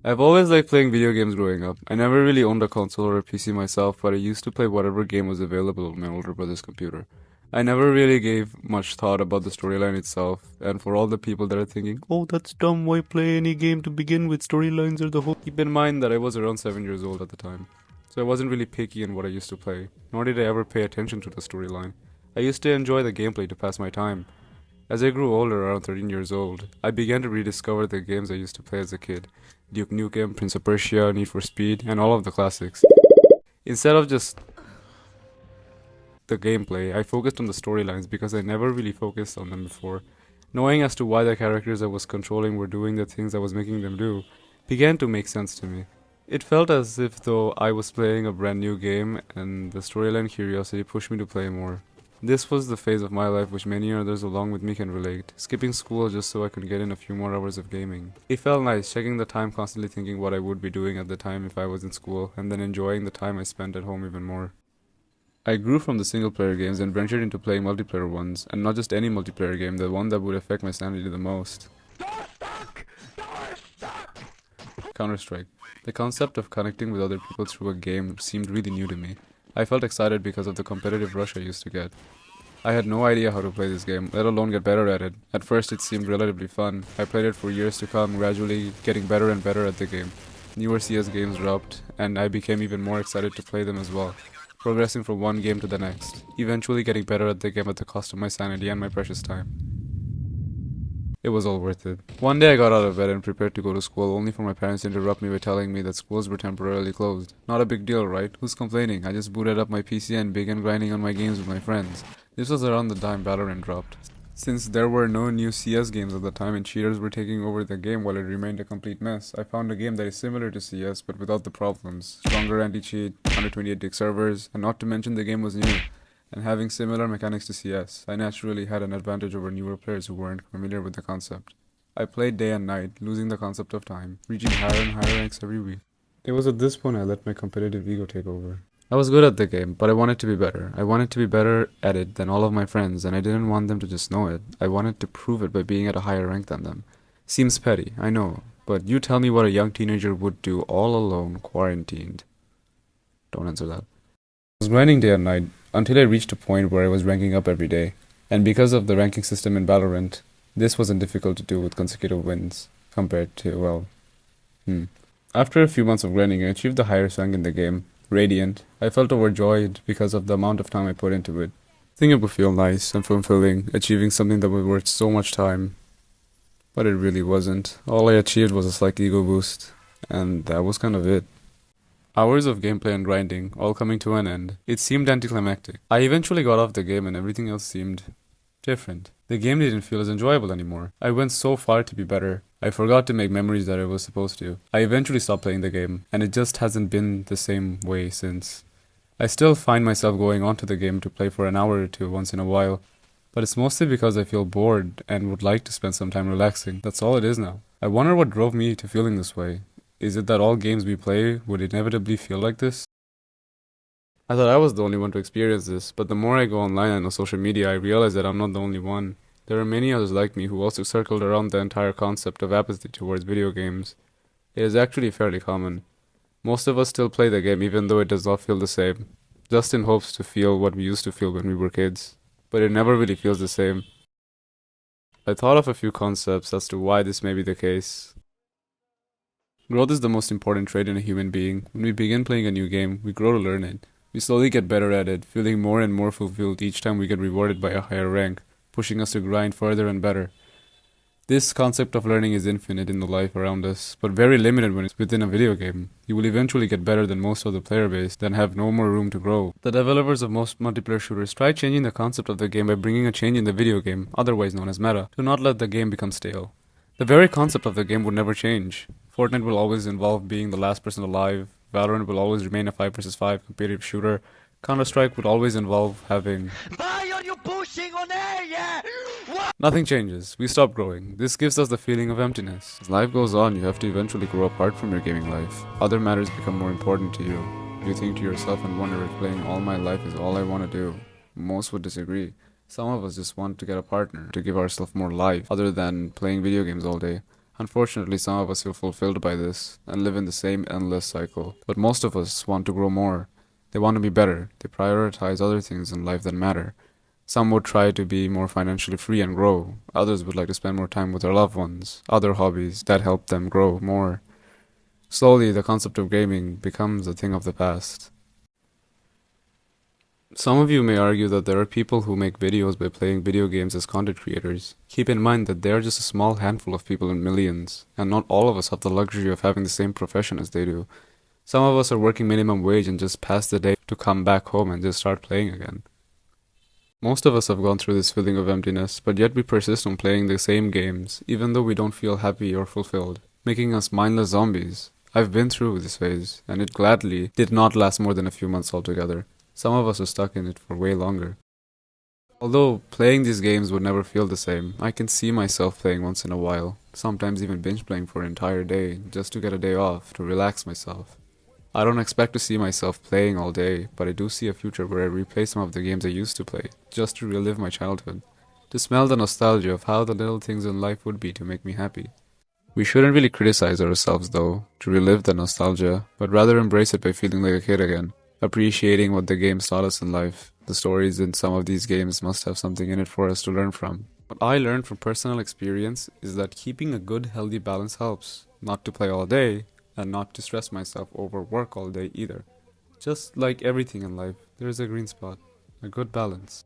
I've always liked playing video games growing up. I never really owned a console or a PC myself, but I used to play whatever game was available on my older brother's computer. I never really gave much thought about the storyline itself, and for all the people that are thinking, oh, that's dumb, why play any game to begin with? Storylines are the whole. Keep in mind that I was around 7 years old at the time, so I wasn't really picky in what I used to play, nor did I ever pay attention to the storyline. I used to enjoy the gameplay to pass my time. As I grew older, around 13 years old, I began to rediscover the games I used to play as a kid. Duke Nukem, Prince of Persia, Need for Speed, and all of the classics. Instead of just the gameplay, I focused on the storylines because I never really focused on them before. Knowing as to why the characters I was controlling were doing the things I was making them do began to make sense to me. It felt as if though I was playing a brand new game and the storyline curiosity pushed me to play more. This was the phase of my life which many others along with me can relate, skipping school just so I could get in a few more hours of gaming. It felt nice, checking the time, constantly thinking what I would be doing at the time if I was in school, and then enjoying the time I spent at home even more. I grew from the single player games and ventured into playing multiplayer ones, and not just any multiplayer game, the one that would affect my sanity the most. Counter-Strike. The concept of connecting with other people through a game seemed really new to me. I felt excited because of the competitive rush I used to get. I had no idea how to play this game, let alone get better at it. At first it seemed relatively fun. I played it for years to come, gradually getting better and better at the game. Newer CS games dropped, and I became even more excited to play them as well, progressing from one game to the next, eventually getting better at the game at the cost of my sanity and my precious time. It was all worth it. One day I got out of bed and prepared to go to school only for my parents to interrupt me by telling me that schools were temporarily closed. Not a big deal, right? Who's complaining? I just booted up my PC and began grinding on my games with my friends. This was around the time Valorant dropped. Since there were no new CS games at the time and cheaters were taking over the game while it remained a complete mess, I found a game that is similar to CS but without the problems. Stronger anti-cheat, 128 servers, and not to mention the game was new. And having similar mechanics to CS, I naturally had an advantage over newer players who weren't familiar with the concept. I played day and night, losing the concept of time, reaching higher and higher ranks every week. It was at this point I let my competitive ego take over. I was good at the game, but I wanted to be better. I wanted to be better at it than all of my friends, and I didn't want them to just know it. I wanted to prove it by being at a higher rank than them. Seems petty, I know, but you tell me what a young teenager would do all alone, quarantined. Don't answer that. I was grinding day and night until I reached a point where I was ranking up every day. And because of the ranking system in Valorant, this wasn't difficult to do with consecutive wins compared to, After a few months of grinding, I achieved the highest rank in the game, Radiant. I felt overjoyed because of the amount of time I put into it. I think it would feel nice and fulfilling, achieving something that was worth so much time. But it really wasn't. All I achieved was a slight ego boost, and that was kind of it. Hours of gameplay and grinding, all coming to an end. It seemed anticlimactic. I eventually got off the game and everything else seemed different. The game didn't feel as enjoyable anymore. I went so far to be better. I forgot to make memories that I was supposed to. I eventually stopped playing the game, and it just hasn't been the same way since. I still find myself going onto the game to play for an hour or two once in a while, but it's mostly because I feel bored and would like to spend some time relaxing. That's all it is now. I wonder what drove me to feeling this way. Is it that all games we play would inevitably feel like this? I thought I was the only one to experience this, but the more I go online and on social media, I realize that I'm not the only one. There are many others like me who also circled around the entire concept of apathy towards video games. It is actually fairly common. Most of us still play the game even though it does not feel the same, just in hopes to feel what we used to feel when we were kids. But it never really feels the same. I thought of a few concepts as to why this may be the case. Growth is the most important trait in a human being. When we begin playing a new game, we grow to learn it. We slowly get better at it, feeling more and more fulfilled each time we get rewarded by a higher rank, pushing us to grind further and better. This concept of learning is infinite in the life around us, but very limited when it's within a video game. You will eventually get better than most of the player base, then have no more room to grow. The developers of most multiplayer shooters try changing the concept of the game by bringing a change in the video game, otherwise known as meta, to not let the game become stale. The very concept of the game would never change. Fortnite will always involve being the last person alive, Valorant will always remain a 5 vs 5 competitive shooter, Counter-Strike would always involve having... Why are you pushing on air, yeah? What? Nothing changes, we stop growing. This gives us the feeling of emptiness. As life goes on, you have to eventually grow apart from your gaming life. Other matters become more important to you. You think to yourself and wonder if playing all my life is all I want to do. Most would disagree. Some of us just want to get a partner, to give ourselves more life, other than playing video games all day. Unfortunately, some of us feel fulfilled by this and live in the same endless cycle. But most of us want to grow more. They want to be better. They prioritize other things in life that matter. Some would try to be more financially free and grow. Others would like to spend more time with their loved ones, other hobbies that help them grow more. Slowly, the concept of gaming becomes a thing of the past. Some of you may argue that there are people who make videos by playing video games as content creators. Keep in mind that they are just a small handful of people in millions, and not all of us have the luxury of having the same profession as they do. Some of us are working minimum wage and just pass the day to come back home and just start playing again. Most of us have gone through this feeling of emptiness, but yet we persist on playing the same games, even though we don't feel happy or fulfilled, making us mindless zombies. I've been through this phase, and it gladly did not last more than a few months altogether. Some of us are stuck in it for way longer. Although playing these games would never feel the same, I can see myself playing once in a while, sometimes even binge playing for an entire day, just to get a day off, to relax myself. I don't expect to see myself playing all day, but I do see a future where I replay some of the games I used to play, just to relive my childhood, to smell the nostalgia of how the little things in life would be to make me happy. We shouldn't really criticize ourselves though, to relive the nostalgia, but rather embrace it by feeling like a kid again, appreciating what the games taught us in life. The stories in some of these games must have something in it for us to learn from. What I learned from personal experience is that keeping a good, healthy balance helps. Not to play all day, and not to stress myself over work all day either. Just like everything in life, there is a green spot, a good balance.